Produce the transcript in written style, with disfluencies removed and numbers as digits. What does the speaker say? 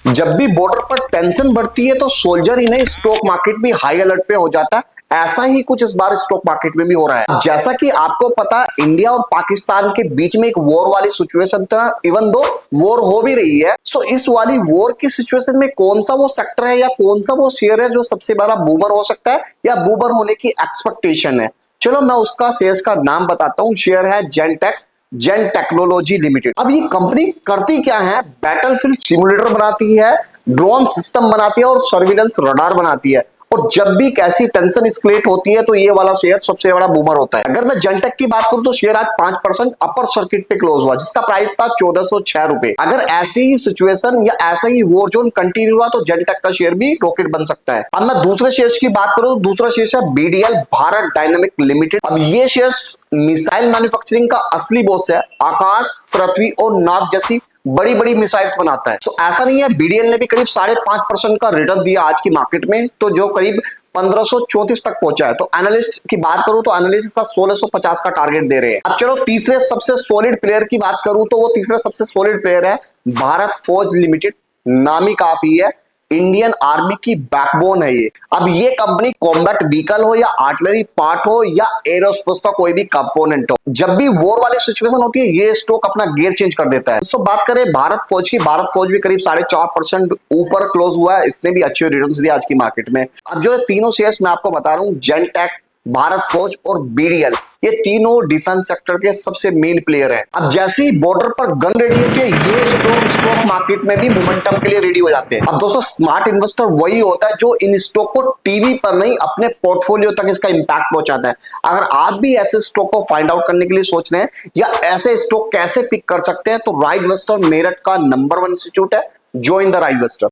जब भी बॉर्डर पर टेंशन बढ़ती है तो सोल्जर ही नहीं, स्टॉक मार्केट भी हाई अलर्ट पे हो जाता है। ऐसा ही कुछ इस बार स्टॉक मार्केट में भी हो रहा है। जैसा कि आपको पता है, इंडिया और पाकिस्तान के बीच में एक वॉर वाली सिचुएशन था, इवन दो वॉर हो भी रही है। सो इस वाली वॉर की सिचुएशन में कौन सा वो सेक्टर है या कौन सा वो शेयर है जो सबसे बड़ा बूमर हो सकता है या बूमर होने की एक्सपेक्टेशन है? चलो मैं उसका शेयर का नाम बताता हूँ। शेयर है जेन टेक्नोलॉजी लिमिटेड। अब ये कंपनी करती क्या है? बैटलफील्ड सिमुलेटर बनाती है, ड्रोन सिस्टम बनाती है और सर्विलेंस रडार बनाती है। और जब भी कैसी टेंशन एस्केलेट होती है तो ये वाला शेयर सबसे बड़ा बूमर होता है। अगर मैं जेनटेक की बात करूं तो शेयर आज 5% अपर सर्किट पे क्लोज हुआ, जिसका प्राइस था 1406 रुपए। अगर ऐसी ही सिचुएशन या ऐसा ही वॉर जोन कंटिन्यू हुआ तो जेनटेक का शेयर भी रॉकेट बन सकता है। अब मैं दूसरे शेयर की बात करूं तो दूसरा शेयर है बीडीएल भारत डायनेमिक लिमिटेड। अब ये शेयर मिसाइल मैन्युफैक्चरिंग का असली बॉस है। आकाश, पृथ्वी और नाग जैसी बड़ी बड़ी मिसाइल्स बनाता है। तो ऐसा नहीं है, बीडीएल ने भी करीब 5.5% का रिटर्न दिया आज की मार्केट में, तो जो करीब 1534 तक पहुंचा है। तो एनालिस्ट की बात करूं तो एनालिस्ट का 1650 का टारगेट दे रहे हैं। अब चलो तीसरे सबसे सॉलिड प्लेयर की बात करूं तो वो तीसरा सबसे सॉलिड प्लेयर है भारत फोर्ज लिमिटेड। नामी काफी है, इंडियन आर्मी की बैकबोन है ये। अब ये कंपनी कॉम्बैट व्हीकल हो या आर्टिलरी पार्ट हो या एरोस्पेस का कोई भी कंपोनेंट हो, जब भी वॉर वाली सिचुएशन होती है ये स्टॉक अपना गियर चेंज कर देता है। तो बात करें भारत फौज की, भारत फौज भी करीब 4.5% ऊपर क्लोज हुआ है। इसने भी अच्छे रिटर्न्स दिए आज की मार्केट में। अब जो तीनों शेयर्स मैं आपको बता रहा हूँ, जेनटेक, भारत फौज और बीडीएल, ये तीनों डिफेंस सेक्टर के सबसे मेन प्लेयर हैं। अब जैसे ही बॉर्डर पर गन रेडी है कि ये स्टॉक मार्केट में भी मोमेंटम के लिए रेडी हो जाते हैं। अब दोस्तों, स्मार्ट इन्वेस्टर वही होता है जो इन स्टॉक को टीवी पर नहीं अपने पोर्टफोलियो तक इसका इंपैक्ट पहुंचाता है। अगर आप भी ऐसे स्टॉक को फाइंड आउट करने के लिए सोच रहे हैं या ऐसे स्टॉक कैसे पिक कर सकते हैं, तो राइट इन्वेस्टर मेरठ का नंबर 1 इंस्टीट्यूट है। Join the right investor.